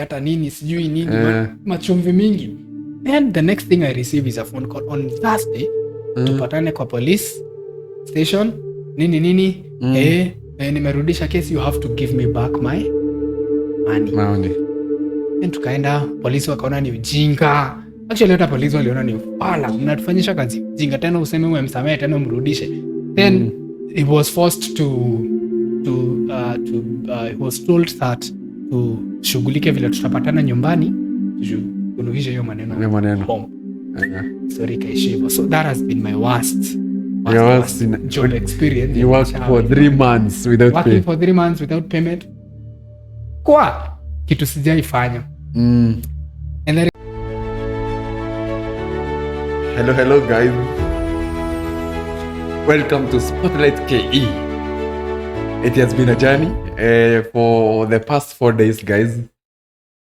hata nini sijui nini machumvi mingi. And the next thing I receive is a phone call on Thursday. Tupatane kwa police station nini nimerudisha case, you have to give me back my money. And tukaenda, polisi wakaona ni ujinga. Actually hata polisi waliona ni ufala, mnatufanyisha kazi ujinga, tena useme umemsamehe tena umrudishe. Then he was forced to he was told that tushughulike vile tutapatana nyumbani tusuluhishe hiyo maneno home. Sorry kaishivo. So that has been my worst job experience. You worked for 3 months without pay. Working for 3 months without payment. Kwa kitu sijaifanya. And then Hello guys. Welcome to Spotlight KE. It has been a journey for the past 4 days, guys.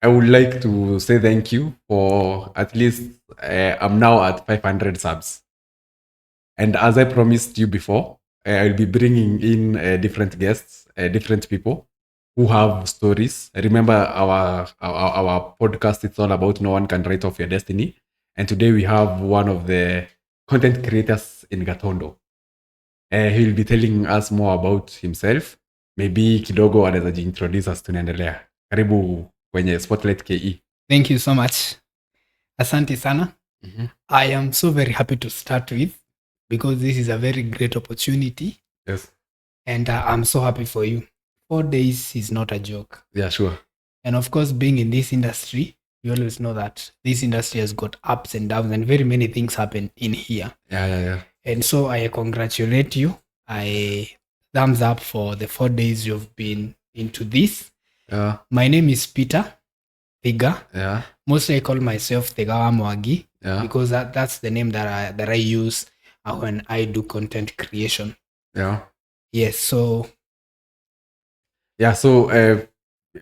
I would like to say thank you for at least I'm now at 500 subs. And as I promised you before, I'll be bringing in different guests, different people who have stories. Remember our podcast, it's all about no one can write off your destiny. And today we have one of the content creators in Gatondo. He'll be telling us more about himself. Maybe kidogo anaweza jiintroduce us, tunaendelea. Karibu kwenye Spotlight KE. Thank you so much. Asante sana. I am so very happy to start with, because this is a very great opportunity. Yes. And I'm so happy for you. 4 days is not a joke. Yeah, sure. And of course, being in this industry, you always know that this industry has got ups and downs, and very many things happen in here. Yeah. And so I congratulate you. I thumbs up for the 4 days you've been into this. Yeah. My name is Peter Thiga. Yeah. Mostly I call myself Thigawa Mwagi, because that's the name that I use when I do content creation. Yeah. Yes. So. Yeah. So,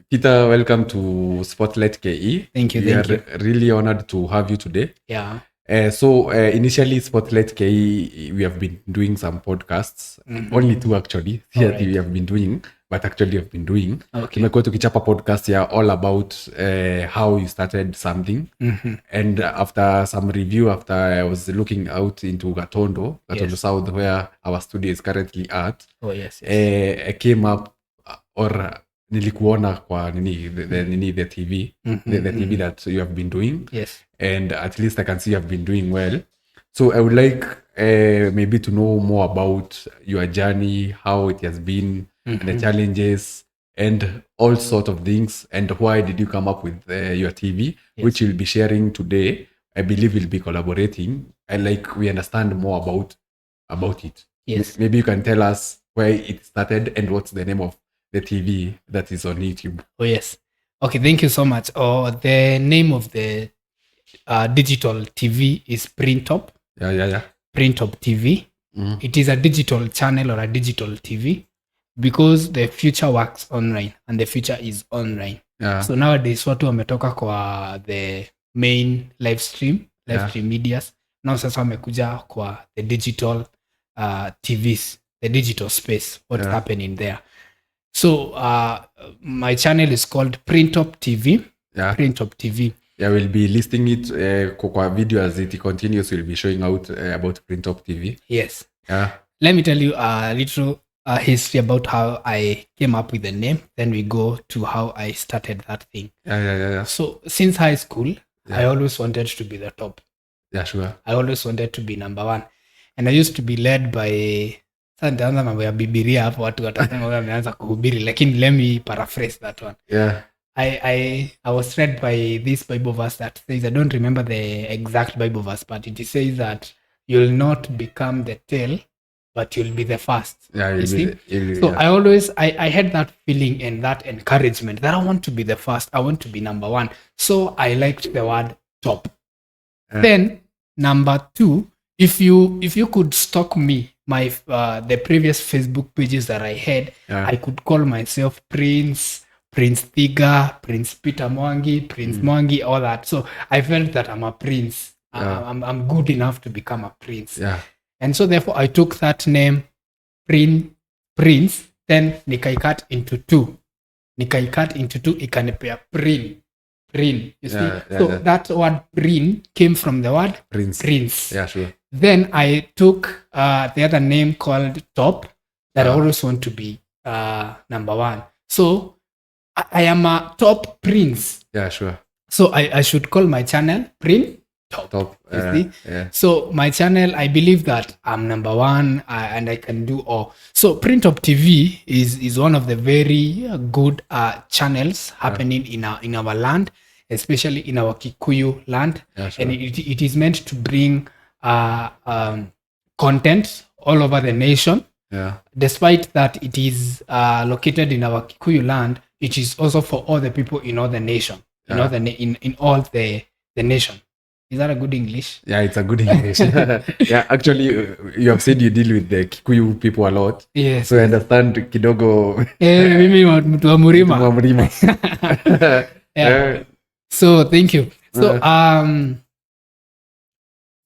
Peter, welcome to Spotlight KE. Thank you. We are really honored to have you today. Yeah. So initially, Spotlight KE, we have been doing some podcasts. Only 2 actually. Right. We have been doing, but actually have been doing. Okay. Tumekuwa tukichapa podcast here all about how you started something. And after some review, after I was looking out into Gatondo South, where our studio is currently at. Oh yes. I came up or nilikuona kwa the TV, the TV that you have been doing. Yes. And at least I can see you have been doing well. So I would like maybe to know more about your journey, how it has been, the challenges, and all sort of things. And why did you come up with your TV, which you'll be sharing today? I believe we'll be collaborating. And like we understand more about it. Yes. Maybe you can tell us where it started and what's the name of the TV that is on YouTube. Oh yes. Okay, thank you so much. The name of the digital TV is Printop. Yeah. Printop TV. It is a digital channel or a digital TV, because the future works online and the future is online. Yeah. So nowadays watu wametoka kwa the main live stream medias. Now sasa wamekuja kwa the digital TVs, the digital space, what's happening there. So my channel is called Printop TV. Yeah. Printop TV. Yeah, we'll be listing it kwa video as it continues. We'll be showing out about Printop TV. Yes. Yeah. Let me tell you a little history about how I came up with the name. Then we go to how I started that thing. Yeah. So since high school, I always wanted to be the top. Yeah, sure. I always wanted to be number 1. And I used to be led by... Sasa nitaanza mambo ya Biblia hapo, watu watasema wameanza kuhubiri, lakini let me paraphrase that one. Yeah. I was led by this Bible verse that says, I don't remember the exact Bible verse, but it says that you'll not become the tail, but you'll be the first. Yeah, you see? So I had that feeling and that encouragement that I want to be the first. I want to be number 1. So I liked the word top. Then number 2, if you could stalk me, my the previous Facebook pages that I had, I could call myself Prince Thiga, Prince Peter Mwangi, Prince Mwangi, all that. So I felt that I'm a prince. I'm good enough to become a prince. Yeah. And so therefore I took that name Prince, then nikaikat into 2. Ikanipea Prin. Prin. You see, Yeah, yeah, so yeah. that word prin came from the word Prince. prince. Yeah, sure. Then I took the other name called top, that I always want to be number one. So I am a top prince. Yeah, sure. So I should call my channel Prin Top. Top. You see? Yeah. So my channel, I believe that I'm number one and I can do all. So Print Top TV is one of the very good channels happening in our land, especially in our Kikuyu land. Yeah, sure. And it is meant to bring content all over the nation. Yeah. Despite that it is located in our Kikuyu land, it is also for all the people in all the nation, in all the in all the nation. Is that a good English? Yeah, it's a good English. Yeah, actually, you have said you deal with the Kikuyu people a lot. Yes. So I understand kidogo. Mimi mtu wa Murima. Mtu wa Murima. Yeah. So thank you. So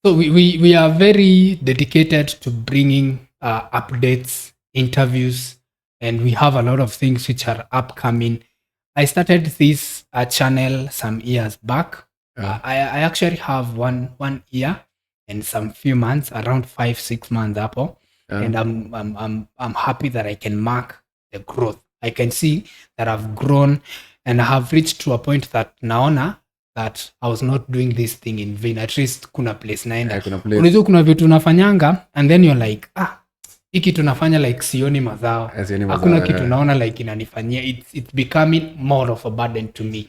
so we are very dedicated to bringing updates, interviews, and we have a lot of things which are upcoming. I started this channel some years back. I actually have one year and some few months, around 5-6 months up, and I'm happy that I can mark the growth. I can see that I've grown and I have reached to a point that naona that I was not doing this thing in vain. At least kuna place naenda. Unajua kuna vitu unafanyanga and then you're like hiki tunafanya like sioni mazao. Hakuna kitu naona like inanifanyia. It's becoming more of a burden to me.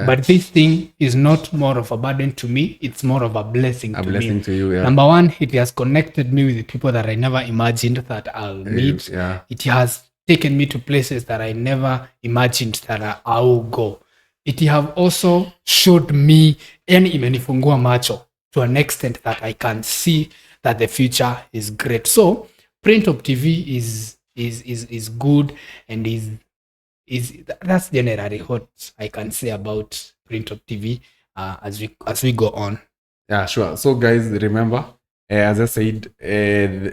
But this thing is not more of a burden to me. It's more of a blessing to me. To you, yeah. Number one, it has connected me with people that I never imagined that I'll meet. Yeah. It has taken me to places that I never imagined that I will go. It have also showed me, yani imenifungua macho to an extent that I can see that the future is great. So Print Top TV is good and is that's generally what I can say about Print Top TV as we go on. Yeah, sure. So guys, remember, as I said,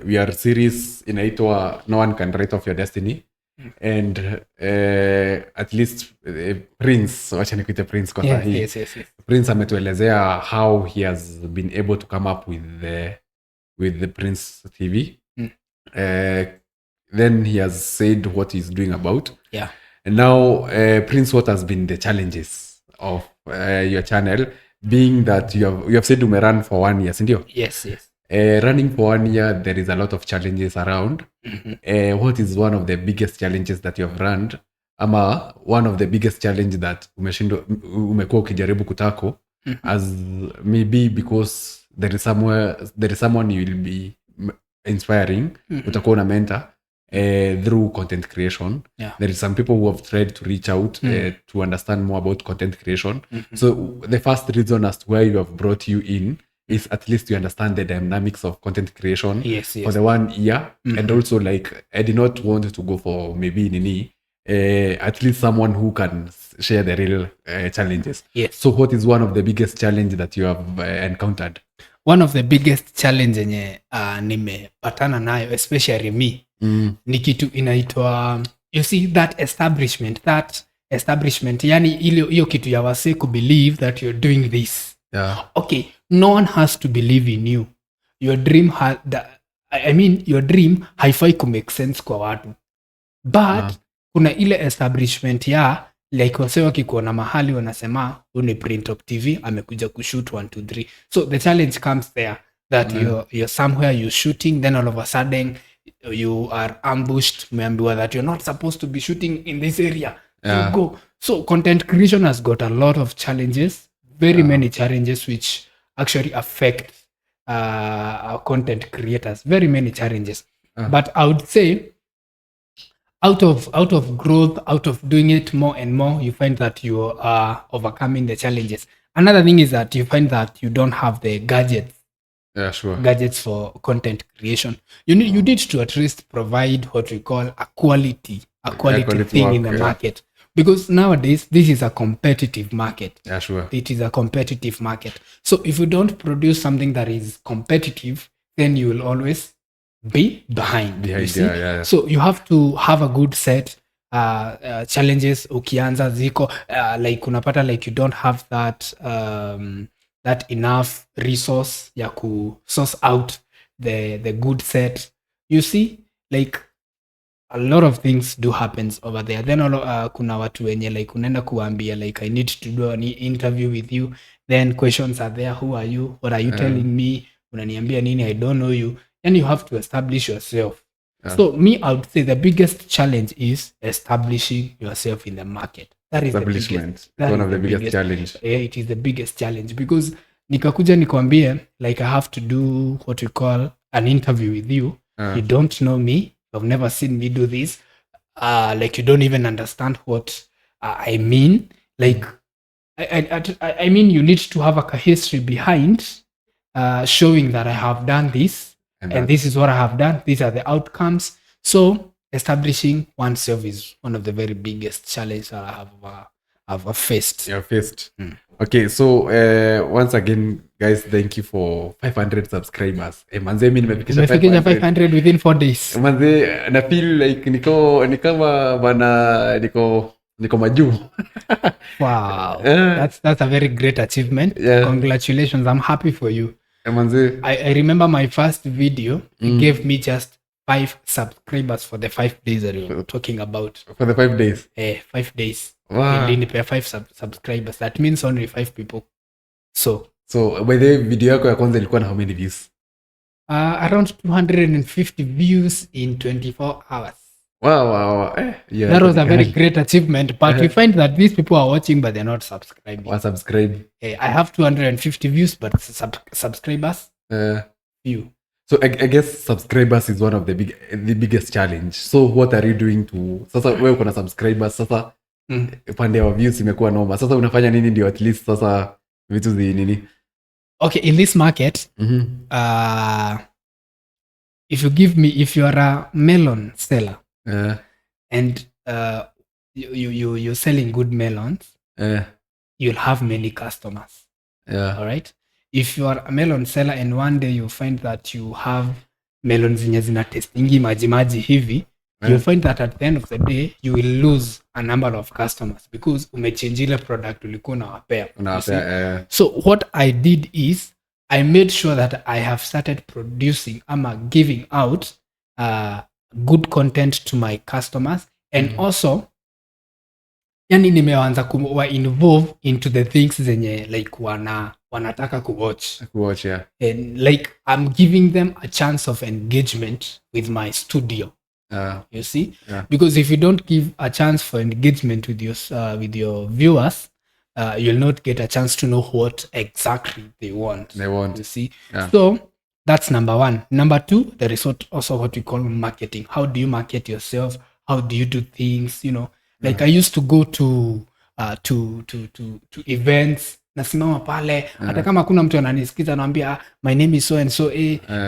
we are series inaitwa No One Can Write Off Your Destiny. And at least Prince, wacha nikuite Prince kwa sahi. Yes. Prince ametuelezea how he has been able to come up with the Prince TV. Then he has said what he's doing about. Yeah. And now, Prince, what has been the challenges of your channel, being that you have said you may run for 1 year, sindio? Yes. Running for 1 year, there is a lot of challenges around. What is one of the biggest challenges that you have run? Ama one of the biggest challenge that umekuwa ukijaribu kutako, as maybe because there is someone you will be inspiring, utakuwa una mentor through content creation. Yeah. There is some people who have tried to reach out to understand more about content creation. So the first reason as to why you have brought you in is at least you understand the dynamics of content creation for the 1 year. And also, like, I did not want to go for maybe at least someone who can share the real challenges. Yes. So what is one of the biggest challenge that you have encountered? One of the biggest challenge yenye nimepatana nayo, especially me, ni kitu inaitwa, you see that establishment, yani hiyo kitu ya wase kubelieve that you're doing this. Yeah. Okay, no one has to believe in you. Your dream your dream haifai ku make sense kwa watu. But kuna ile establishment ya like wase wakikuona mahali wanasema ni Print Top TV amekuja kushoot 1 2 3. So the challenge comes there that you're somewhere, you're shooting, then all of a sudden you are ambushed, umeambiwa that you're not supposed to be shooting in this area. You go. So content creation has got a lot of challenges, very many challenges which actually affect our content creators, very many challenges. But I would say out of growth, out of doing it more and more, you find that you are overcoming the challenges. Another thing is that you find that you don't have the gadgets. Yeah, sure. Gadgets for content creation. You need to at least provide what we call a quality thing work, in the market. Because nowadays, this is a competitive market. Yeah, sure. It is a competitive market. So if you don't produce something that is competitive, then you will always be behind. You see? Yeah. So you have to have a good set. challenges ukianza ziko like unapata like you don't have that enough resource ya ku source out the good set, you see, like a lot of things do happens over there. Then kuna watu wenye like unaenda kuambia like I need to do an interview with you, then questions are there, who are you, what are you telling me, unaniambia nini, I don't know you, and you have to establish yourself. So me, I would say the biggest challenge is establishing yourself in the market. That is establishment, one of the biggest challenge. It is the biggest challenge because nikakuja nikwambie like I have to do what we call an interview with you. You don't know me, you've never seen me do this, like you don't even understand what I mean. Like I mean, you need to have a history behind showing that I have done this and this is what I have done, these are the outcomes. So establishing oneself is one of the very biggest challenges that I have faced. You've faced. Okay, so once again guys, thank you for 500 subscribers. Manze, mimi nimefikisha 500 within 4 days. Manze, na feel like ni kama bana niko majuu. Wow. That's a very great achievement. Congratulations, I'm happy for you. Manze, I remember my first video, it gave me just 5 subscribers for the 5 days that we were talking about. For the 5 days? 5 days. Wow. It didn't 5 subscribers. That means only 5 people. So by the video yako ya kwanza ilikuwa na how many views? Around 250 views in 24 hours. Wow. Yeah, that was a very great achievement, but we find that these people are watching but they're not subscribing. Or subscribe. I have 250 views but subscribers few. So I guess subscribers is one of the biggest challenge. So what are you doing to sasa wewe uko na subscribers sasa upande wa views imekuwa noma. Sasa unafanya nini ndio at least sasa vitu zi nini? Okay, in this market, if you are a melon seller and you're selling good melons, you'll have many customers. All right. If you are a melon seller and one day you find that you have melons zenye zina testingi maji hivi, you'll find that at the end of the day you will lose a number of customers because umechange ile product ulikuwa unawapea. So what I did is I made sure that I have started producing giving out good content to my customers and also yani nimeanza kuwa involve into the things zenye like wanataka kuwatch. And like I'm giving them a chance of engagement with my studio. You see, because if you don't give a chance for engagement with your viewers, you'll not get a chance to know what exactly they want. You see, so that's number one. Number two, there is also what we call marketing. How do you market yourself? How do you do things? You know, like I used to go to events. Nasimama pale hata kama kuna mtu ananisikiza naambia my name is so and so,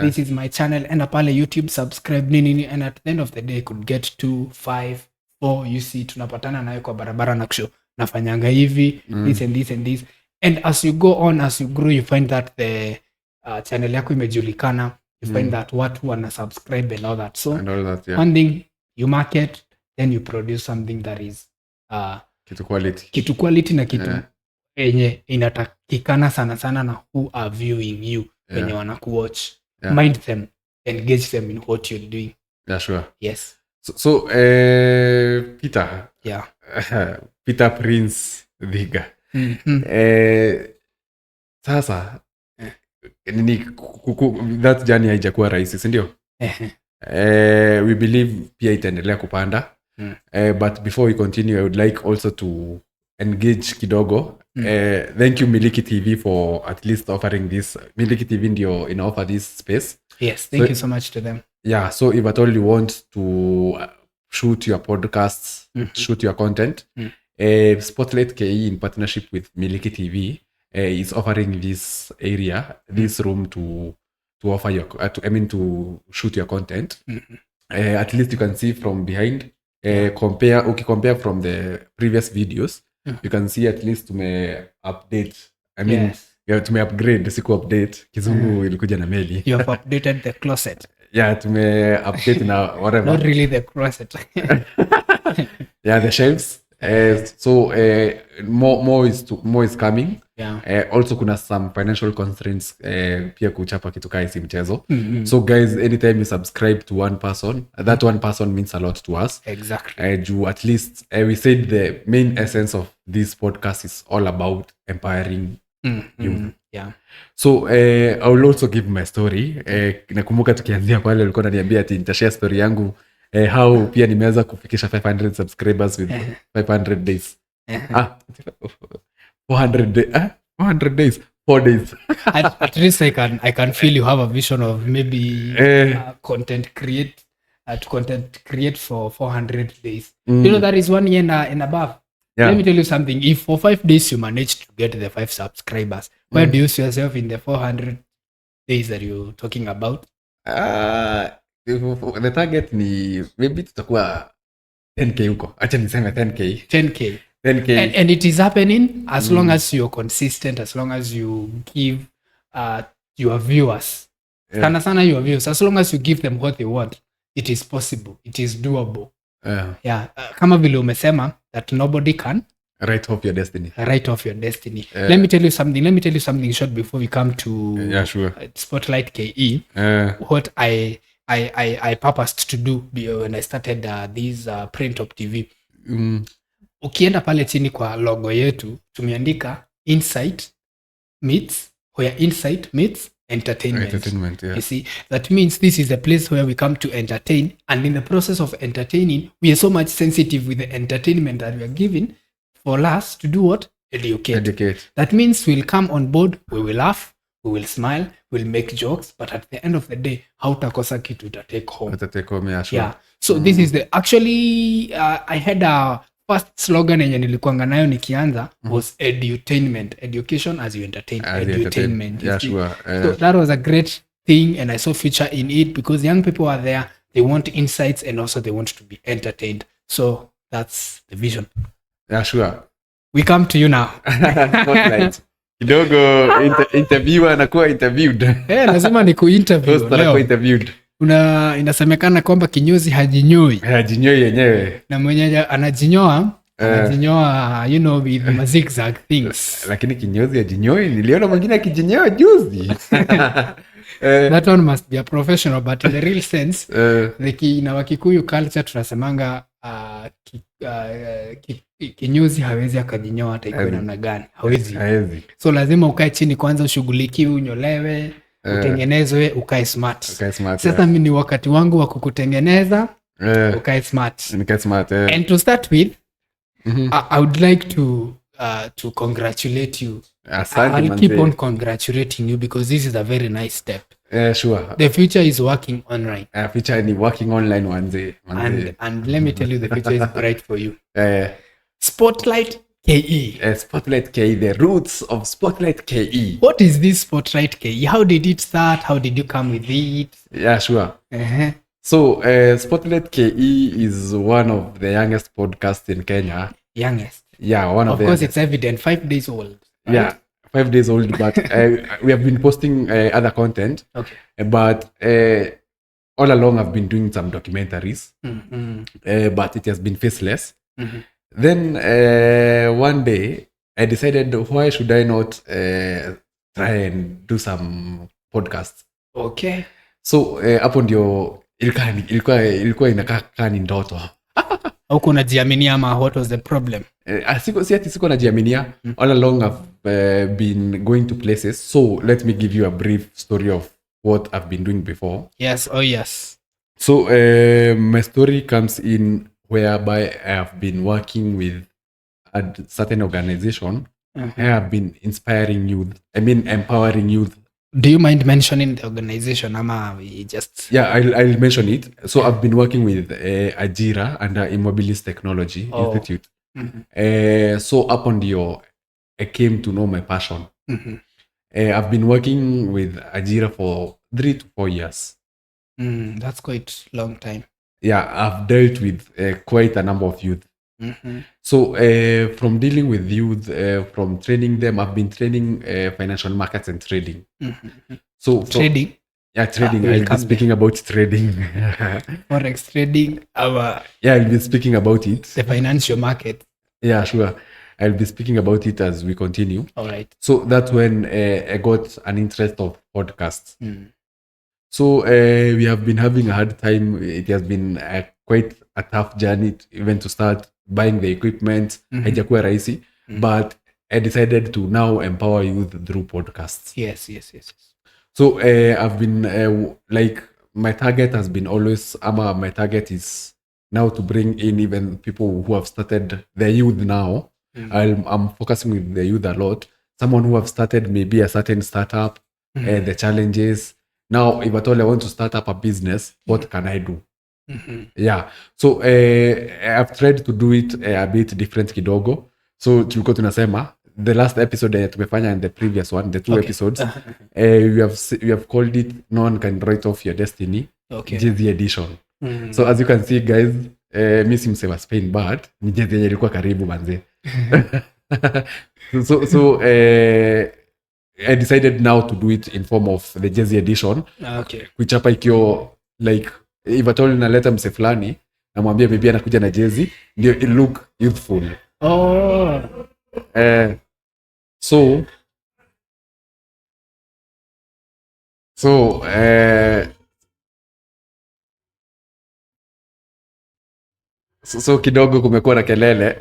this is my channel, enda pale YouTube, subscribe nini, and at the end of the day I could get 2, 5, 4, you see, tunapatana nayo kwa barabara na kusho nafanyanga hivi this and this and this, and as you go on, as you grow, you find that the channel yako imejulikana, you find that watu wana subscribe and all that. So one thing, you market, then you produce something that is kitu quality na kitu enye inatakikana sana na who are viewing you wenye wanakuwatch. Mind them, engage them in what you're doing. Sure. Yes. So Peter. Peter Prince Viga. Sasa nini that journey haijakuwa rahisi, si ndio? We believe pia itaendelea kupanda. But before we continue, I would like also to engage kidogo. Thank you Miliki TV for at least offering this. Miliki TV ndio ina offer this space. Yes, thank you so much to them. Yeah, so if at all you want to shoot your podcasts, shoot your content, Spotlight KE in partnership with Miliki TV is offering this area, this room to offer your to shoot your content. At least you can see from behind. Compare from the previous videos, you can see at least update. Tume upgrade, siku update. Kizungu ilikuja na meli. You have updated the closet. Tume update na whatever. Not really the closet. Yeah, the shelves. So more is coming. Yeah. Also kuna some financial constraints pia kuchapa kitu kai si mchezo. So guys, anytime you subscribe to one person, that one person means a lot to us. Exactly. At least we said the main essence of this podcast is all about empowering youth. Yeah. So I will also give my story. Nakumbuka tukianzia pale ulikuwa unaniambia ati nitashare story yangu how pia nimeanza kufikisha 500 subscribers with 500 days. 400 days. 4 days. At least I can feel you have a vision of maybe content create for 400 days. You know that is 1 year and above. Yeah. Let me tell you something. If for 5 days you manage to get the 5 subscribers, where do you see yourself in the 400 days that you're talking about? The target ni maybe tutakuwa 10k huko. Acha niseme 10k. 10k. And it is happening as long as you're consistent, as long as you give your viewers, sana your viewers, as long as you give them what they want, it is possible. It is doable. Yeah. Kama vile umesema that nobody can write off your destiny. Let me tell you something short before we come to Spotlight KE. What I purposed to do when I started this Print Up TV. Ukienda pale chini kwa logo yetu tumeandika insight meets entertainment. Yeah. You see, that means this is a place where we come to entertain, and in the process of entertaining we are so much sensitive with the entertainment that we are given for us to do what? Educate. That means we'll come on board, we will laugh, we will smile, we'll make jokes, but at the end of the day hautakosa kitu to take home. Yeah. So this is the actually I had a first slogan yenye nilikuanga nayo nikianza was edutainment, education as you entertain. Edutainment. Yeah, sure. So that was a great thing, and I saw future in it because young people are there, they want insights and also they want to be entertained. So that's the vision. Yeah, sure. We come to you now. Spotlight. Kidogo interviewer anakuwa interviewed. Lazima ni kuinterview leo. Interviewed. Inasemekana kwamba kinyozi hajinyoi yenyewe, na mwenye anajinyoa you know, with zigzag things. Lakini kinyozi hajinyoi, niliona mwingine akijinyoa juzi. That one must be a professional, but in the real sense in our Kikuyu culture tunasemanga kinyozi hawezi akajinyoa hata iko namna gani, hawezi. So lazima ukae chini kwanza, ushughulikiwe, unyolewe, utengenezwe, ukae smart. Sasa mimi ni wakati wangu wa kukutengeneza, ukae smart. And to start with, I would like to congratulate you. I'll keep on congratulating you because this is a very nice step. Sure. The future is working online. Future ni working online manze. And let me tell you, the future is bright for you. Spotlight KE. Spotlight KE, the roots of Spotlight KE. What is this Spotlight KE? How did it start? How did you come with it? Yeah, sure. So, Spotlight KE is one of the youngest podcasts in Kenya. Youngest? Yeah, one of the youngest. It's evident, 5 days old. Right? Yeah, 5 days old, but we have been posting other content. Okay. But all along I've been doing some documentaries, but it has been faceless. Then one day I decided, why should I not try and do some podcasts? Okay. So hapo ndio ilikuwa inakaa ni ndoto. Huko unajiaminia ama what was the problem? Siko najiaminia. All along I've been going to places. So let me give you a brief story of what I've been doing before. Yes, oh yes. So my story comes in whereby I have been working with a certain organization. I have been empowering youth. Do you mind mentioning the organization? Ama we just... Yeah, I'll mention it. So I've been working with Ajira under Immobilis Technology Institute. So up on I came to know my passion. I've been working with Ajira for 3 to 4 years. That's quite long time. Yeah, I've dealt with quite a number of youth. So from dealing with youth, from training them, I've been training financial markets and trading. So trading? trading. we'll I'll be come speaking about trading. Forex trading, our I'll be speaking about it. the financial market. Yeah, sure. I'll be speaking about it as we continue. All right. So that's when I got an interest of podcasts. Mm. So we have been having a hard time. It has been quite a tough journey even to start buying the equipment. Haijakuwa rahisi. But I decided to now empower youth through podcasts. Yes. So I've been like my target has been always my target is now to bring in even people who have started the youth now. I'm focusing with the youth a lot. Someone who have started maybe a certain startup, the challenges. Now, if at all I want to start up a business, what can I do? Yeah. So I've tried to do it a bit different kidogo. So tulikuwa tunasema the last episode tumefanya and the previous one, the two episodes, we have called it No One Can Write Off Your Destiny, Jay-Z edition. So as you can see guys, mi si mse wa Spain but ni Jay-Z yenye ilikuwa karibu manze. so I decided now to do it in form of the Jay-Z edition. Kuichapa ikio like if at all naleta mse fulani namwambia maybe anakuja na Jay-Z ndio it look youthful. So kidogo kumekuwa na kelele.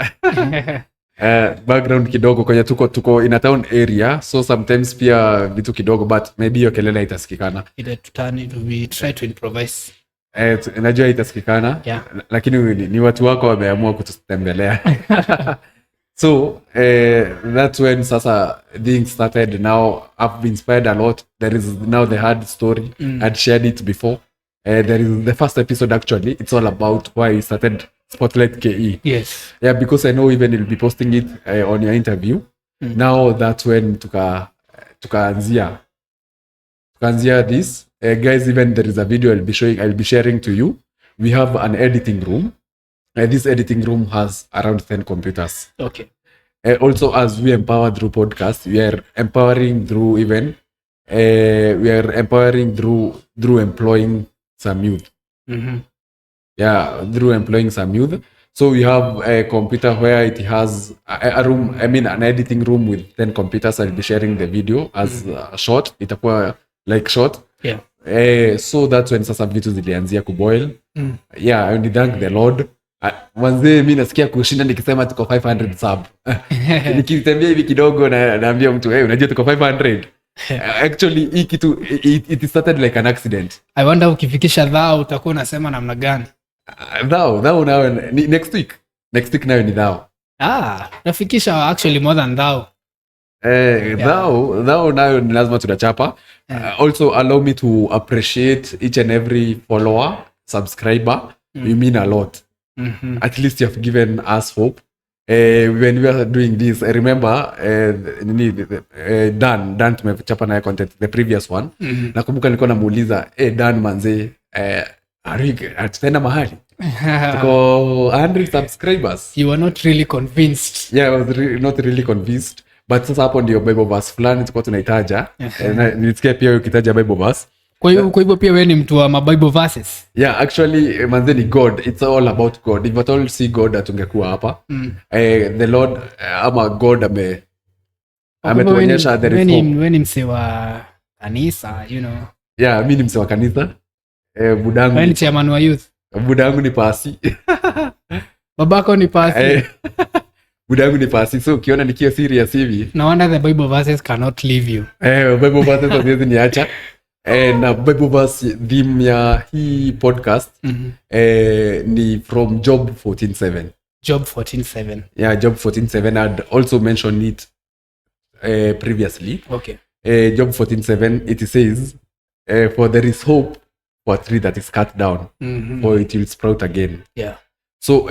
Background kidogo kwenye tuko in a town area, so sometimes pia vitu kidogo but maybe hiyo kelele itasikikana. We try to improvise. Najua itasikikana, lakini ni watu wako wameamua kututembelea. So that's when sasa things started. Now I've been inspired a lot. There is now the hard story. I'd shared it before. There is the first episode actually. It's all about why I started Spotlight KE. Yes. Yeah, because I know even you'll be posting it on your interview. Now that's when tukaanzia this. Guys, even there is a video I'll be sharing to you. We have an editing room. This editing room has around 10 computers. Okay. Also, as we empower through podcasts, we are empowering through through employing some youth. Yeah, through employing some youth. So we have a computer where it has a room, an editing room with 10 computers. I'll be sharing the video as short. Itakuwa like short. Yeah. So that's when sasa vitu zilianzia kuboil. Yeah, I thank the Lord. Manze mi nasikia kushinda nikisema tuko 500 sub. Nikitembea hivi kidogo na naambia mtu unajua tuko 500. Actually hii kitu it started like an accident. I wonder ukifikisha thou utakuwa unasema namna gani? Thou now next week nayo ni thou. Nafikisha actually more than thou. Thou nayo ni lazima tunachapa. Also allow me to appreciate each and every follower, subscriber. You mean a lot. At least you have given us hope. When we are doing this, I remember Dan tumechapa naye content the previous one. Nakumbuka nilikuwa namuuliza Dan manze, tutaenda mahali tuko 100 subscribers. You were not really convinced. Yeah, I was not really convinced. But sasa hapo ndio Bible verse fulani tulikuwa tunaitaja. Nilisikia pia ukitaja Bible verse. Kwa hivyo pia wewe ni mtu wa Bible verses? Yeah, actually manze ni God. It's all about God. If at all see God atungekuwa hapa. The Lord ama God ametuonyesha there is hope. Wewe ni mse wa kanisa, you know. Yeah, mimi ni mse wa kanisa. Budangu. Wewe ni chairman wa youth. Budangu ni pasi. Babako ni pasi. Budangu ni pasi. So ukiona nikiwa serious hivi. No wonder the Bible verses cannot leave you. Bible verses haziwezi niacha. Na Bible verse theme ya hii podcast ni from Job 14:7. Job 14:7. Yeah, Job 14:7. I'd also mentioned it previously. Okay. Job 14:7 it says, for there is hope for a tree that is cut down, for it will sprout again. Yeah. So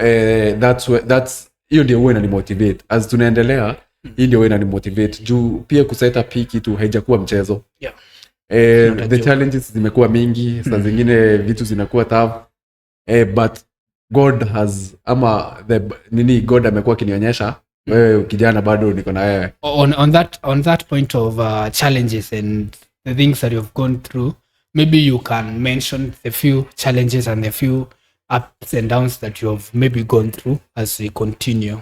that's hiyo ndio wewe inani motivate as tunaendelea. Hii ndio wewe inani motivate juu pia kuseta piki tu haijakuwa mchezo. Yeah. The challenges zimekuwa mingi, saa zingine vitu zinakuwa tough, but God has God amekuwa akinionyesha wewe kijana bado niko na wewe. On that point of challenges and the things that you've gone through, maybe you can mention the few challenges and the few ups and downs that you have maybe gone through as we continue.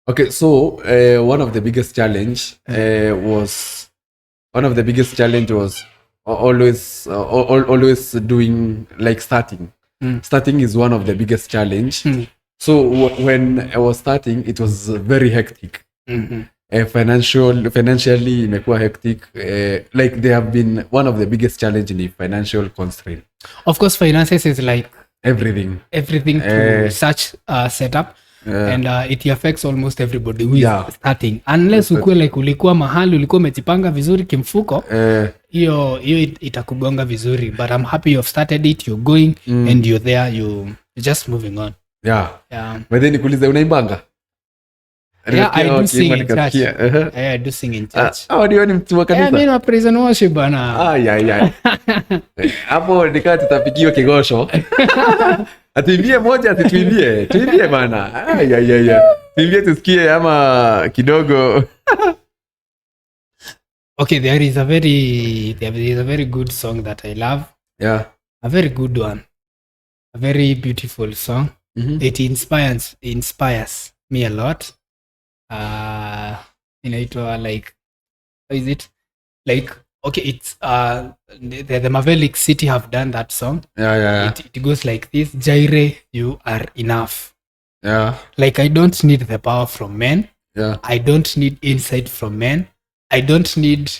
Okay, so one of the biggest challenge was always doing like starting. Starting is one of the biggest challenge. So when I was starting, it was very hectic. Financially imekuwa hectic. Like they have been one of the biggest challenge in the financial constraint. Of course, finances is like everything to such setup. And it affects almost everybody who is starting, unless ukue like ulikuwa mahali ulikuwa umejipanga vizuri kimfuko, hiyo itakugonga vizuri. But I'm happy you've started it, you're going and you're there, you're just moving on. But then nikuulize, unaimbanga? I do sing in church. I do sing in church. Ndio ni mtu wa kanisa. Mimi na praise and worship bana. Hapo nikaa tutapigiwa kigosho. Atuimbie moja, tuimbie bana. Tuimbie tusikie ama kidogo. Okay, there is a very good song that I love. A very good one. A very beautiful song. It inspires me a lot. Inaitwa like, how is it? Like, okay, it's the Maverick City have done that song. It goes like this: Jaire, you are enough. Like, I don't need the power from men. I don't need insight from men. I don't need,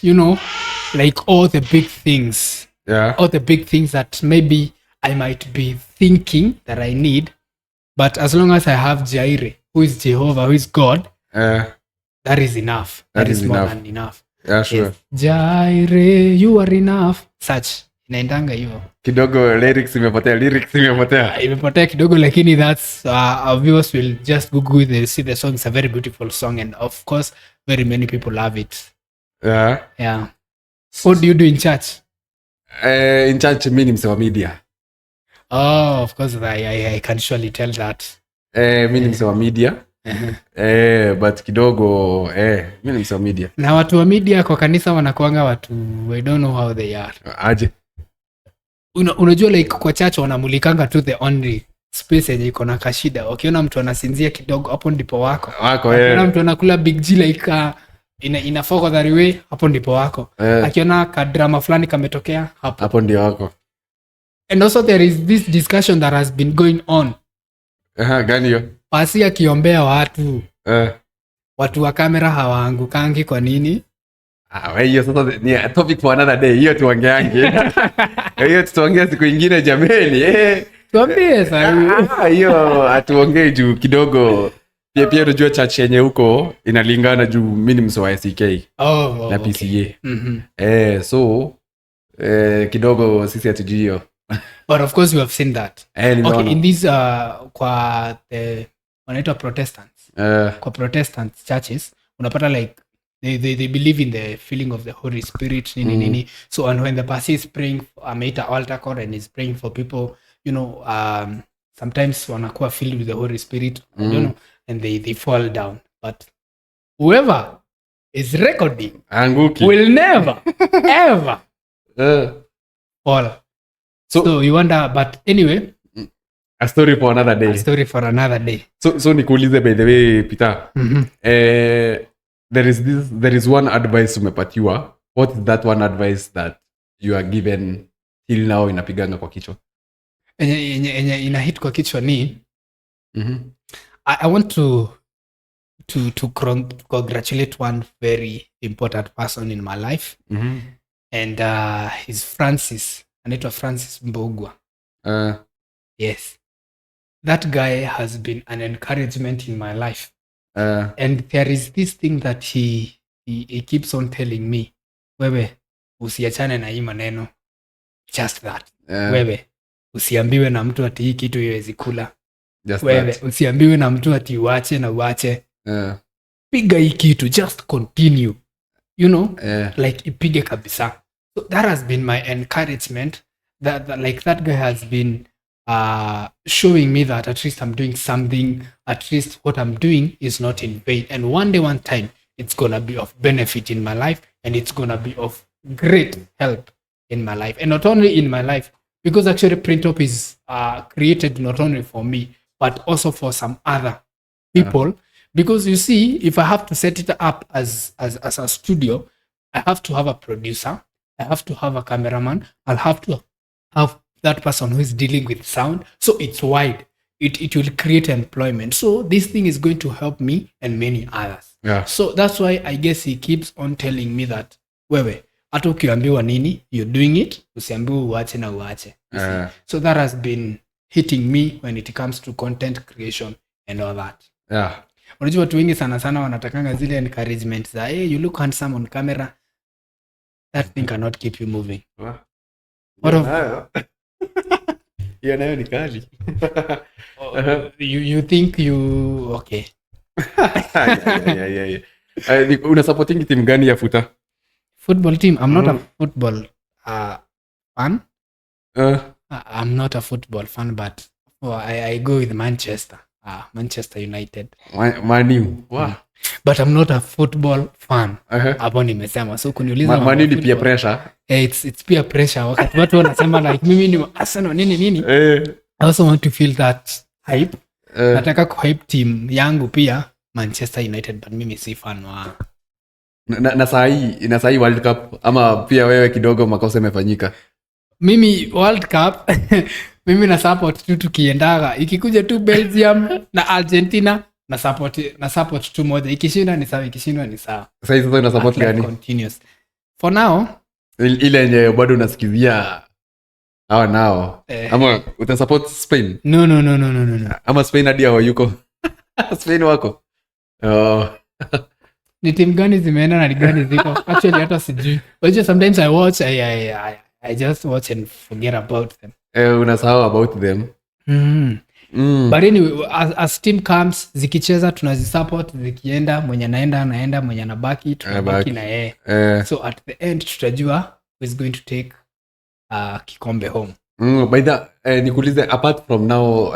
like all the big things. All the big things that maybe I might be thinking that I need. But as long as I have Jaire, who is Jehovah, who is God, that is enough. That is more than enough. Sure. Yes. Jaire, you are enough. Such. Inaendanga hiyo. Kidogo lyrics imepotea. Imepotea kidogo, lakini that's our viewers will just Google it, see the song. It's a very beautiful song, and of course very many people love it. What do you do in church? In church mimi ni msewa media. Oh, of course I can surely tell that. Mimi ni msewa media. But kidogo mimi ni msewa media. Na watu wa media kwa kanisa wanakuanga watu, I don't know how they are. Aje. Unajua like kwa church wanamulikanga tu the only space yenye iko na kashida. Ukiona mtu anasinzia kidogo, hapo ndipo wako. Ukiona mtu anakula big G like ina focus that way, hapo ndipo wako. Akiona ka drama fulani kametokea, hapo ndio wako. And also there is this discussion that has been going on. Gani hiyo? Pasi akiombea watu. Watu wa kamera hawaangukangi kwa nini? Hiyo sasa ni topic for another day. Hiyo tuongeange. Hiyo tutaongea siku nyingine jameni. Tuambie sasa. Hiyo atuongee juu kidogo. Pia unajua church yenye huko inalingana juu mimi ni msoa SK na PCA. So kidogo sisi hatujui hiyo. But of course we have seen that. Okay, in these kwa the wanaitwa Protestants. Kwa Protestant churches unapata like they believe in the feeling of the Holy Spirit nini. So and when the pastor is praying ameita altar call and is praying for people, sometimes wanakuwa filled with the Holy Spirit, I don't know, and they fall down. But whoever is recording will never ever fall. So you wonder, but anyway, a story for another day. So nikuulize, by the way, Peter. There is one advice umepatiwa. What is that one advice that you are given till now inapiganga kwa kichwa? Enye ina hit kwa kichwa ni I want to congratulate one very important person in my life. And he's Francis. Anaitwa Francis Mbogwa. Yes. That guy has been an encouragement in my life. And there is this thing that he keeps on telling me. Wewe, usiachane na hii maneno. Just that. Wewe, usiambiwe na mtu ati hii kitu haiwezi kula. Wewe, usiambiwe na mtu ati uache na uache. Piga hii kitu, just continue. Like ipige kabisa. So that has been my encouragement. That like that guy has been showing me that at least I'm doing something. At least what I'm doing is not in vain. And one day, one time, it's gonna be of benefit in my life, and it's gonna be of great help in my life. And not only in my life, because actually Printop is created not only for me, but also for some other people. Because you see, if I have to set it up as a studio, I have to have a producer, I have to have a cameraman, I'll have to have that person who is dealing with sound. So it's wide. It will create employment. So this thing is going to help me and many others. Yeah. So that's why I guess he keeps on telling me that, wewe, hata ukiambiwa nini, you're doing it, usiambiwe uache na uache. So that has been hitting me when it comes to content creation and all that. Yeah. Unajua watu wengi sana wanatakanga zile encouragement za, hey, you look handsome on camera. That thing cannot keep you moving. What of hiyo nayo ni kali. you think you okay? Yeah. Una supporting team gani ya futa? Football team. I'm not a football fan. I'm not a football fan, but I go with Manchester. Manchester United. Man U. Wow. But I'm not a football fan. Hapo nimesema. So kuniuliza Man U ni peer pressure. It's peer pressure. Wakati watu wanasema like mimi ni Arsenal nini. I also want to feel that hype. Nataka kuhype team yangu pia Manchester United, but mimi si fan wa na sahi World Cup, ama pia wewe kidogo makosa imefanyika? Mimi World Cup mimi na support tu tukiendaga, ikikuja tu Belgium na Argentina na support tu moja, ikishinda ni sawa, ikishindwa ni sawa. Sasa una support gani? Continuous for now, ile yenye bado unasikizia hawa nao ama uta support Spain? No. Ama Spain hadi hao yuko Spain wako ni team gani zimeenda na gani ziko? Actually hata sijui. But sometimes I watch, I just watch and forget about them. Unasahau about them. But anyway, as team comes, zikicheza tunazisupport, zikienda mwenye anaenda mwenye anabaki tunabaki na yeye. So at the end tutajua who is going to take kikombe home. By the nikuulize, apart from now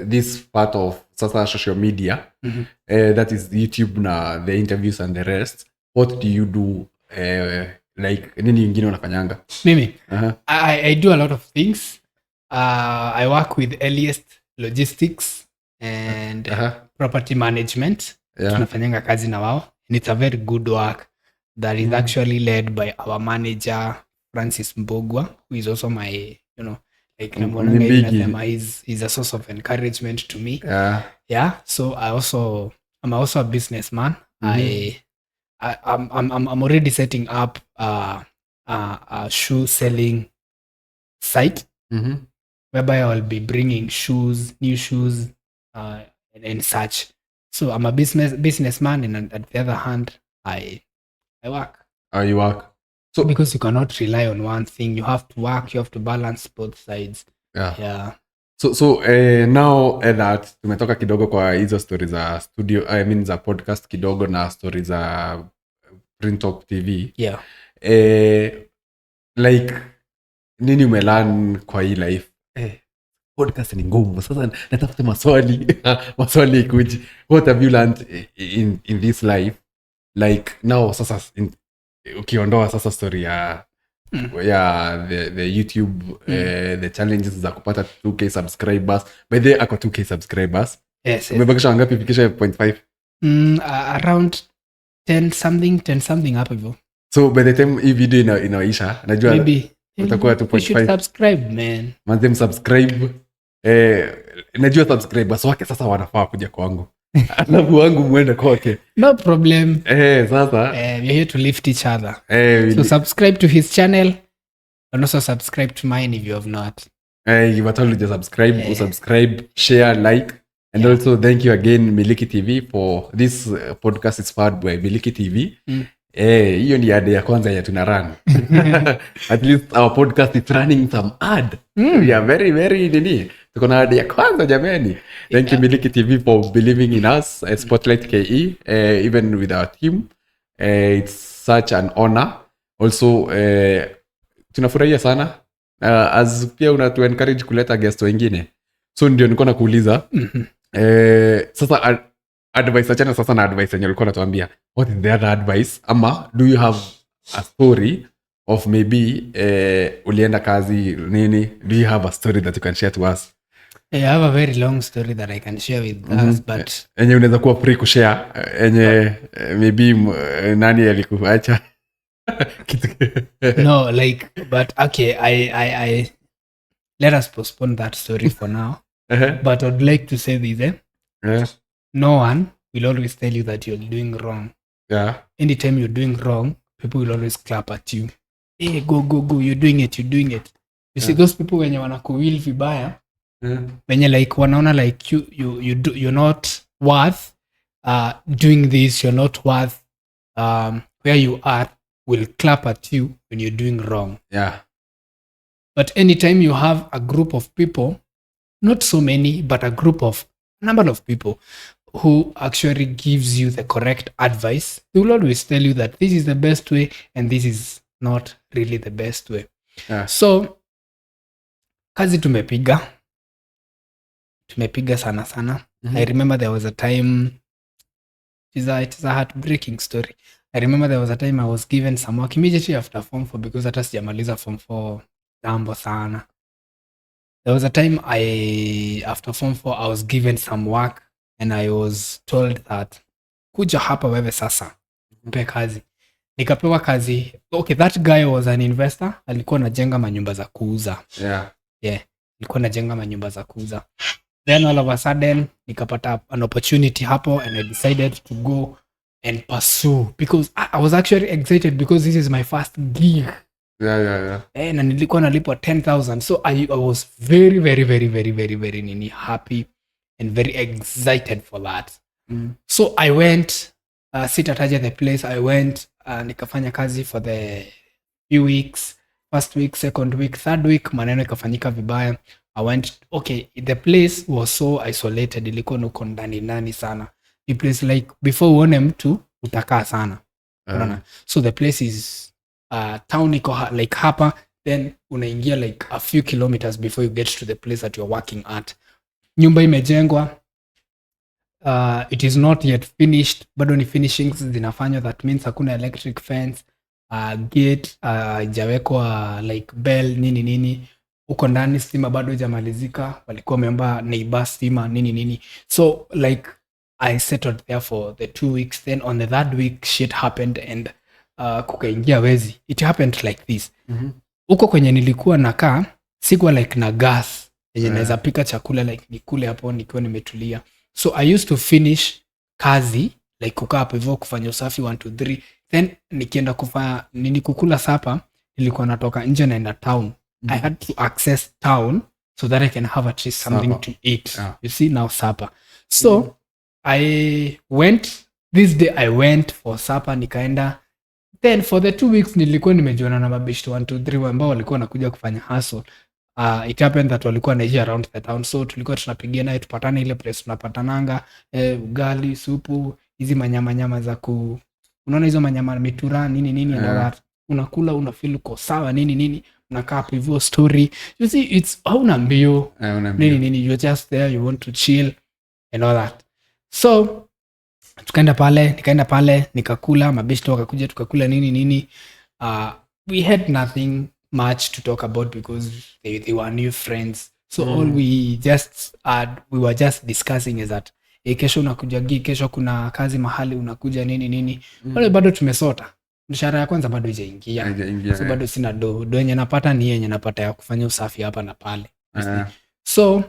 this part of sasa social media, that is YouTube na the interviews and the rest, what do you do, like nini ingine unafanyanga? Mimi I do a lot of things. I work with Eliest Logistics and property management. Tunafanyanga kazi na wao, and it's a very good work that is actually led by our manager Francis Mbogwa, who is also my, like he's a source of encouragement to me. So I'm also a businessman. I'm already setting up a shoe selling site, whereby I'll be bringing new shoes and such. So I'm a businessman, and at the other hand, I work. You work. So because you cannot rely on one thing, you have to work, you have to balance both sides. Yeah. So now that tumetoka kidogo kwa hizo stories za studio, I mean za podcast kidogo na stories za Printop TV. Like nini umelearn kwa hii life? Podcast ni ngumu. Sasa natafuta maswali ikuji. What have you learned in this life? Like now sasa ukiondoa sasa story ya the YouTube, the challenges za kupata 2k subscribers. By the way, ako 2k subscribers. Yes. Umebakisha wangapi fikisha 0.5? Around 10 something hapo hivyo. So by the time hii video inaisha, najua maybe utakuwa 2.5. You should subscribe, man. Manze subscribe. Najua subscribers wake sasa wanafaa kuja kwangu. Alafu wangu muende kwake. No problem. Sasa we're here to lift each other. So subscribe to his channel and also subscribe to mine if you have not. You must always subscribe, subscribe, share, like, and also thank you again Miliki TV for this podcast is powered by Miliki TV. Hiyo ni ad ya kwanza ya tuna run. At least our podcast is running some ad. We are very very nini. Tuko na ad ya kwanza jamani. Thank you Miliki TV for believing in us, Spotlight KE, even with our team. It's such an honor. Also tunafurahia sana as pia unatu encourage kuleta guest wengine. So ndio niko na kuuliza sasa advice achana sasa na advice yenye ulikuwa unatuambia. What is the other advice? Ama do you have a story of maybe ulienda kazi nini, do you have a story that you can share to us? I have a very long story that I can share with us, but enye unaweza kuwa free kushare enye maybe nani alikuacha no, like, but okay, I let us postpone that story for now. But I'd like to say this, no one will always tell you that you're doing wrong. Yeah. Anytime you're doing wrong, people will always clap at you. Hey, go, you're doing it. You see those people wenye wanakuwil vibaya, wenye like wanaona like you're not worth doing this, you're not worth where you are, will clap at you when you're doing wrong. Yeah. But anytime you have a group of people, not so many, but a number of people who actually gives you the correct advice, they will always tell you that this is the best way and this is not really the best way. Yeah. So kazi tumepiga sana. I remember there was a time, it's a heartbreaking story. I remember there was a time I was given some work immediately after Form 4 because hata sijamaliza Form 4 dambo sana. There was a time after Form 4 I was given some work and I was told that kuja hapa wewe sasa mpe kazi. Nikapewa kazi. Okay, that guy was an investor. Alikuwa anajenga manyumba za kuuza. Yeah. Alikuwa anajenga manyumba za kuuza. Then all of a sudden nikapata an opportunity hapo and I decided to go and pursue because I was actually excited because this is my first gig. Yeah. Na nilikuwa nalipwa 10,000. So I was very, very, very, very, very, very happy and very excited for that. So I went, sitataja the place, I went, nikafanya kazi for the few weeks, first week, second week, third week, maneno ikafanyika vibaya. I went, okay, the place was so isolated, ilikuwa nuko ndani sana. The place like, before uone mtu, utakaa sana. So the place is, town iko like hapa, then unaingia like a few kilometers before you get to the place that you're working at. Nyumba imejengwa, it is not yet finished, bado ni finishings zinafanywa. That means hakuna electric fence, gate haijawekwa like bell nini. Uko ndani stima bado haijamalizika, walikuwa wameomba neighbor stima nini. So like I settled there for the 2 weeks. Then on the third week shit happened and kukaingia wezi. It happened like this. Uko kwenye nilikuwa nakaa sikuwa like na gas yenye naweza pika chakula like nikule hapo nikiwa nimetulia. So I used to finish kazi like kukaa hapo hivyo kufanya usafi 1 2 3, then nikienda kufanya nini kukula sapa, nilikuwa natoka nje naenda town. I had to access town so that I can have at least something to eat. You see now supper. So I went this day, I went for supper, nikaenda. Then for the 2 weeks nilikuwa nimejiona na mabishi 1 2 3 ambao walikuwa nakuja kufanya hustle. It happened that walikuwa naishi around the town, so tulikuwa tunapigia naye tupatane ile place tunapatananga, ugali, supu, hizi manyama za unaona hizo manyama mitura nini and all that. Unakula una feel uko sawa nini, unakaa hapo hivyo story. You see it's hauna mbio nini, you're just there, you want to chill and all that. So nikaenda pale nikakula, mabishi wakakuja tukakula nini. We had nothing much to talk about because they were new friends. So all we were just discussing is that kesho unakuja kesho kuna kazi mahali unakuja nini. Wale bado tumesota. Mshahara ya kwanza bado haijaingia. So bado sina do yenye napata ni yenye napata ya kufanya usafi hapa na pale. So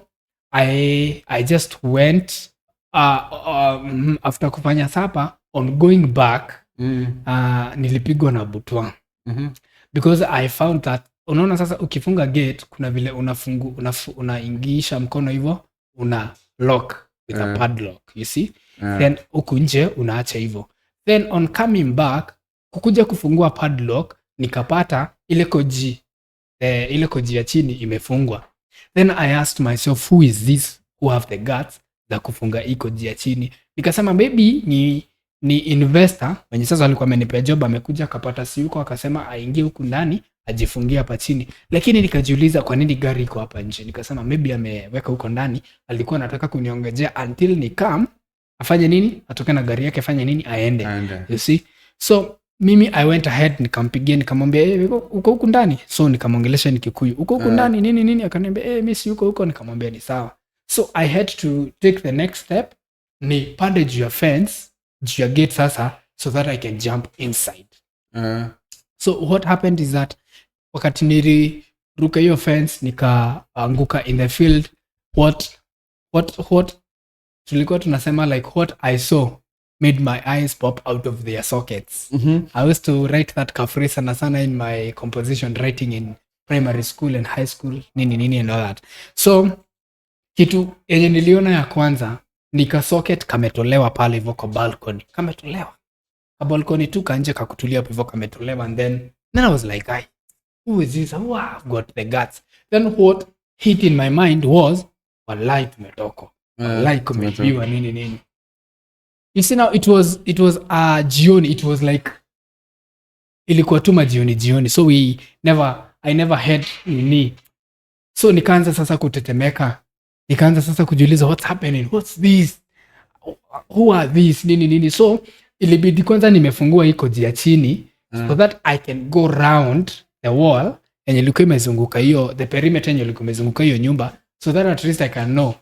I just went after kufanya sapa, on going back nilipigwa na butwa. Because I found that unaona sasa ukifunga gate kuna vile unaingisha mkono hivyo una lock with a padlock, you see. Then huku nje unaacha hivyo. Then on coming back kukuja kufungua padlock nikapata ile koji ya chini imefungwa. Then I asked myself, who is this who have the guts za kufunga hii koji ya chini? Nikasema maybe ni investor mwenye sasa alikuwa amenipea job, amekuja akapata si yuko akasema aingie huku ndani ajifungie hapa chini. Lakini nikajiuliza kwa nini gari iko hapa nje? Nikasema maybe ameweka huko ndani, alikuwa anataka kuniongezea until ni come afanye nini, atoke na gari yake afanye nini aende. You see. So mimi I went ahead nikampigia nikamwambia uko huku ndani, so nikamwongelesha ni Kikuyu, uko huku ndani nini, akaniambia mimi si uko huko, nikamwambia ni sawa. So I had to take the next step, ni pande juu ya fence, juu ya gate sasa, so that I can jump inside. So what happened is that wakati niliruka hiyo fence nikaanguka in the field, what tulikuwa tunasema like what I saw made my eyes pop out of their sockets. I used to write that phrase sana in my composition writing in primary school and high school, nini and all that. So kitu yenye niliona ya kwanza nika socket kametolewa pale hivyo kwa balcony, kametolewa ka balcony tu kanje kakutulia hapo hivyo kametolewa, and then I was like, who is this? Who have got the guts? Then what hit in my mind was wallahi tumetoka, wallahi kumepiwa nini. You see now it was jioni, it was like ilikuwa tu majioni, so I never had nini. So nikaanza sasa kutetemeka, nikaanza sasa kujiuliza what's happening, what's this, who are these nini. So ilibidi kwanza nimefungua hii koji ya chini so that I can go round the wall yenye ilikuwa imezunguka hiyo, the perimeter yenye ilikuwa imezunguka hiyo nyumba, so that at least I can know,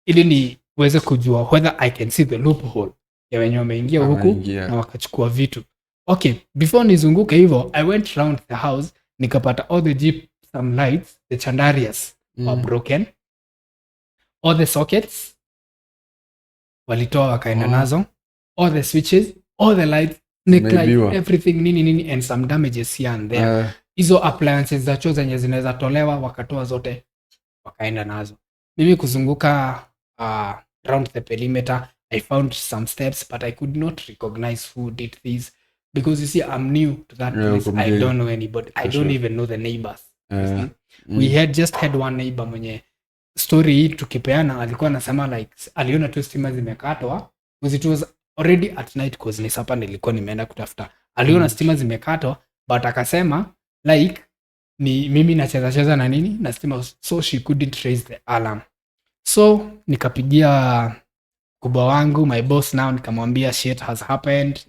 ili niweze kujua whether I can see the loophole ya wenye wameingia huku na wakachukua vitu. Okay, before nizunguke hivyo, I went round the house, nikapata all the gypsum lights, the chandeliers were broken, all the sockets walitoa wakaenda nazo, all the switches, all the lights, everything nini and some damages here and there. Hizo appliances za choo zenye zinaweza tolewa wakatoa zote wakaenda nazo. Mimi kuzunguka around the perimeter, I found some steps, but I could not recognize who did this because you see I'm new to that place. I don't know anybody. I don't even know the neighbors. We had just had one neighbor mwenye story hii tukipeana alikuwa anasema like aliona tu stima zimekatwa because it was already at night cause ni sapa nilikuwa nimeenda kutafuta. Aliona stima zimekatwa but akasema like ni mimi nacheza na nini na stima, so she couldn't raise the alarm. So nikapigia kubwa wangu, my boss now, nikamwambia shit has happened.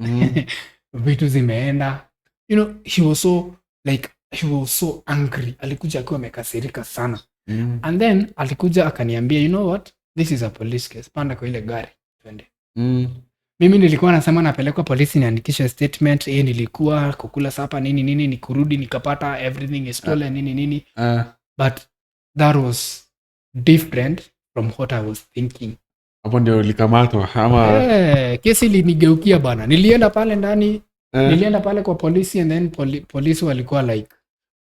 Vitu zimeenda. You know, he was so angry. Alikuja akiwa amekasirika sana. And then alikuja akaniambia, you know what, this is a police case, panda kwa ile gari twende. Mimi nilikuwa nasema napelekwa polisi niandikishe statement, nilikuwa kukula sapa nini nikurudi nikapata everything is stolen nini. But that was different from what I was thinking. Hapo ndio likamatwa ama kesi ilinigeukia bana. Nilienda pale ndani, nilienda pale kwa polisi and then polisi walikuwa like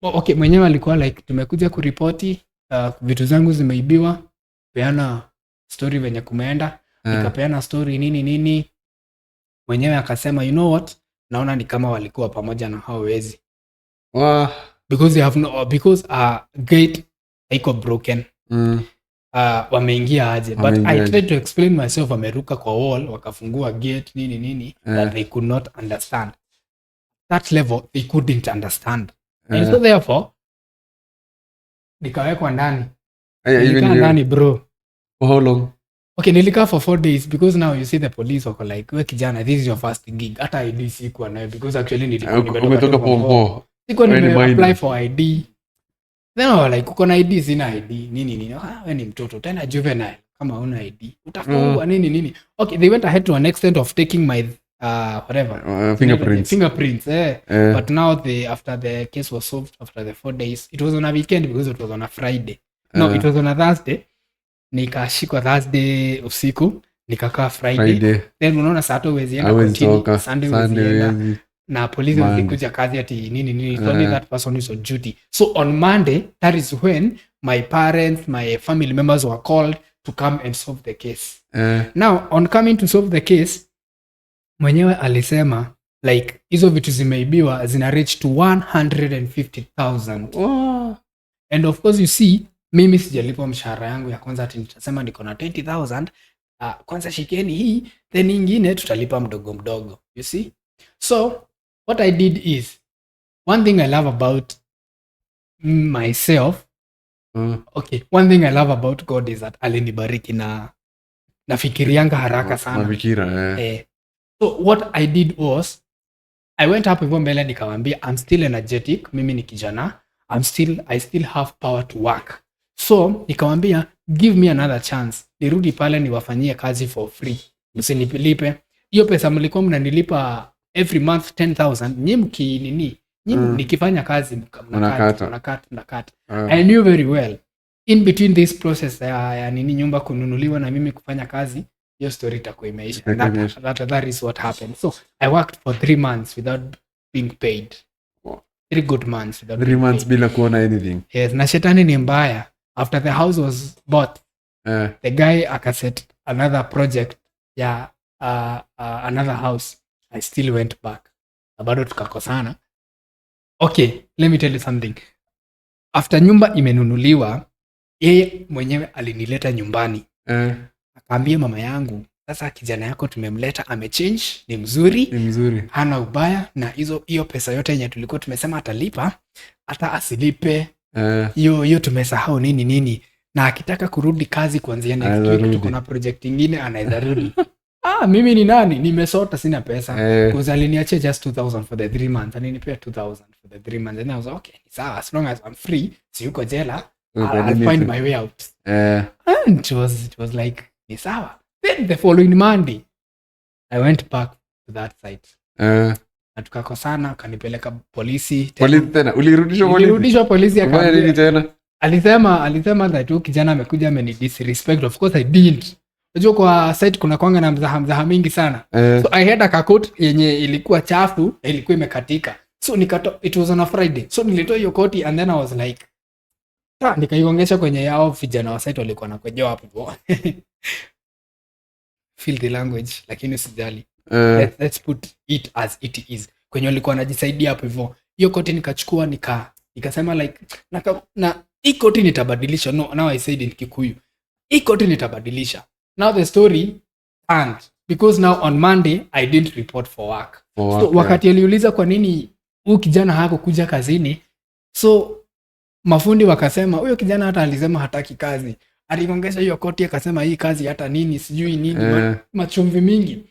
okay, mwenyewe alikuwa like tumekuja kuripoti vitu zangu zimeibiwa, peana story venye kumeenda. Nikapeana story nini. Mwenyewe akasema you know what, naona ni kama walikuwa pamoja na hao wezi. Because they have no, because gate haiko broken. Wameingia aje, but I tried to explain myself, wameruka kwa wall wakafungua gate nini that they could not understand. That level they couldn't understand. And so therefore nikawekwa ndani. Nilikaa ndani bro. For how long? Okay, nilikaa for 4 days because now you see the police wako like, we kijana, this is your first gig. Hata ID sikuwa nayo because actually nimetoka pompo. Sikuwa nime-apply for ID. Then I was like, uko na ID? Sina ID. Nini. Wewe ni mtoto tena juvenile. Kama una ID utafungwa nini. Okay, they went ahead to an extent of taking my whatever fingerprints. But now after the case was solved after the 4 days, it was on a weekend because it was on a Friday. No, it was on a Thursday. Nikashikwa Thursday usiku, nikakaa Friday. Then unaona Saturday wezienda continue, Sunday wezienda na polisi walikuja kazi ati nini. It's only that person is on duty. So on Monday, that is when my parents, my family members were called to come and solve the case. Now on coming to solve the case, mwenyewe alisema like hizo vitu zimeibiwa zina reach to 150,000. And of course you see, mimi sijalipwa mshahara yangu ya kwanza ati nitasema niko na 20,000. Kwanza shikeni hii, then nyingine tutalipa mdogo. You see? So what I did is, one thing I love about myself, okay, one thing I love about God is that alinibariki na nafikirianga haraka sana. Mafikira, So what I did was, I went up hivyo mbele nikamwambia I'm still energetic, mimi ni kijana, I still have power to work. So nikamwambia give me another chance, nirudi pale niwafanyie kazi for free, msinilipe hiyo pesa mlikuwa mnanilipa every month 10,000, nyinyi nikifanya kazi mnakata. I knew very well in between this process ya nyumba kununuliwa na mimi kufanya kazi, hiyo story itakuwa imeisha. That is what happened. So I worked for 3 months without being paid. 3 good months without 3 months bila kuona anything. Yes, na shetani ni mbaya. After the house was bought, the guy akaset another project ya another house. I still went back. Bado tukakosana. Okay, let me tell you something. After nyumba imenunuliwa, yeye mwenyewe alinileta nyumbani. Akaambia mama yangu, sasa kijana yako tumemleta, amechange, ni mzuri, hana ubaya, na hiyo pesa yote yenye tulikuwa tumesema atalipa, hata asilipe. Hiyo tumesahau nini. Na akitaka kurudi kazi kuanzia next week, tuko na project nyingine anaweza rudi. Mimi ni nani? Nimesota, sina pesa. Because aliniachia just 2,000 for the 3 months. Alinipea 2,000 for the 3 months. And I was like, okay, sawa, as long as I'm free, si yuko jela, I'll find my way out. And it was like, ni sawa. Then the following Monday, I went back to that site. Na tukakosana, kanipeleka polisi. Polisi tena? Ulirudishwa polisi akaambia nini tena? Alisema that huyu kijana amekuja ameni disrespect. Of course I didn't. Unajua kwa site kuna kwanga na mzaha mingi sana. So I had a coat yenye ilikuwa chafu, ilikuwa imekatika. So it was on a Friday. So nilitoa hiyo koti and then I was like, nikaigongesha kwenye yao vijana wa site walikuwa nakojoa hapo. Feel the language, lakini usijali. Let's put it as it is. Kwenye walikuwa wanajisaidia hapo hivyo. Hiyo koti nikachukua nikasema like na hii koti nitabadilisha. No, now I said in Kikuyu. Hii koti nitabadilisha. Now the story and because now on Monday I didn't report for work. So wakati aliuliza kwa nini huyu kijana hakukuja kazini, so mafundi wakasema huyo kijana hata alisema hataki kazi. Aligongesha hiyo koti akasema hii kazi hata nini sijui nini, machumvi mingi.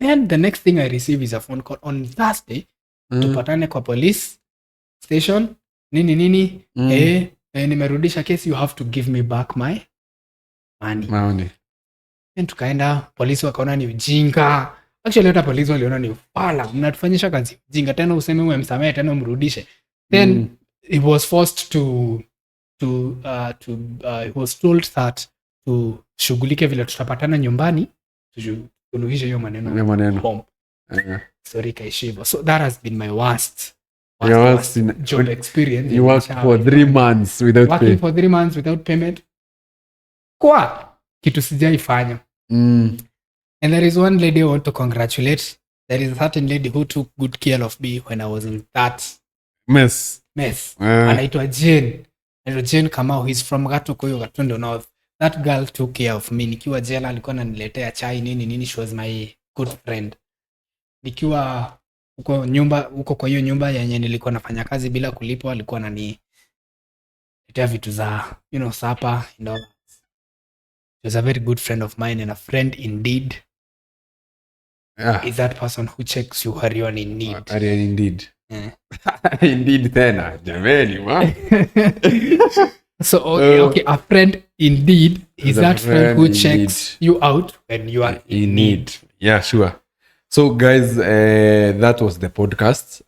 And the next thing I receive is a phone call on Thursday. Tupatane kwa police station nini. Nimerudisha case, you have to give me back my money. And tukaenda, polisi wakaona ni ujinga. Actually hata polisi waliona ni ufala, mnatufanyisha kazi ujinga, tena useme umemsamehe tena umrudishe. Then he was forced he was told that tushughulike vile tutapatana nyumbani, tusuluhishe hiyo maneno home. Sorry kaishivo. So that has been my worst job experience. You worked for 3 months without pay. Working for 3 months without payment. Kwa kitu sijaifanya. And there is one lady I want to congratulate. There is a certain lady who took good care of me when I was in that mess. Anaitwa Jane. Jane Kamau, he's from Gatukuyu, Gatundu North. That girl took care of me. Nikiwa jela alikuwa ananiletea chai nini. She was my good friend. Nikiwa huko kwa hiyo nyumba yenye nilikuwa nafanya kazi bila kulipwa, alikuwa ananiletea vitu za supper and all. She was a very good friend of mine and a friend indeed. Is that person who checks you are you in need. Are you indeed? Indeed tena. Jameni, So okay, a friend indeed is that friend who checks you out when you are in need. Yeah, sure. So guys, that was the podcast.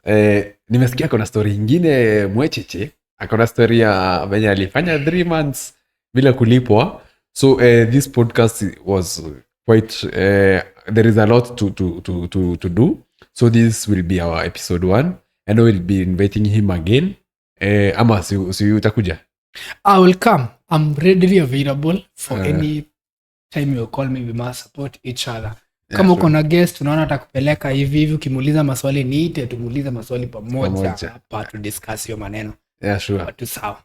Nimesikia kuna story ingine mwecheche. Akona story ya venye alifanya 3 months bila kulipwa. So this podcast was quite there is a lot to do. So this will be our episode 1 and we'll be inviting him again. Ama si utakuja? I will come. I'm readily available for any time you call me. We must support each other. Kama uko na guest unaona atakupeleka hivi ukimuuliza maswali niite tumuulize maswali pamoja hapa to discuss hiyo maneno. Yeah, sure. But sawa.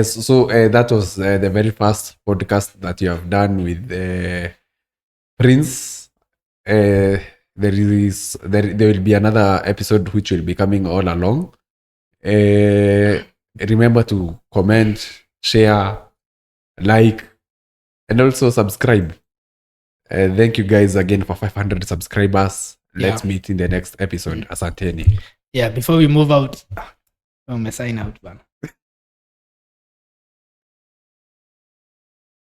So that was the very first podcast that you have done with Prince. There will be another episode which will be coming all along. Remember to comment, share, like, and also subscribe. Thank you guys again for 500 subscribers. let's Yeah. meet in the next episode. Asanteni. Yeah, before we move out, sign out bana.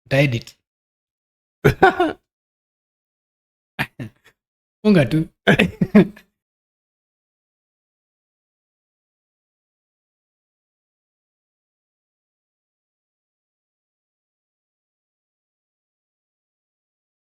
Died it. Funga tu.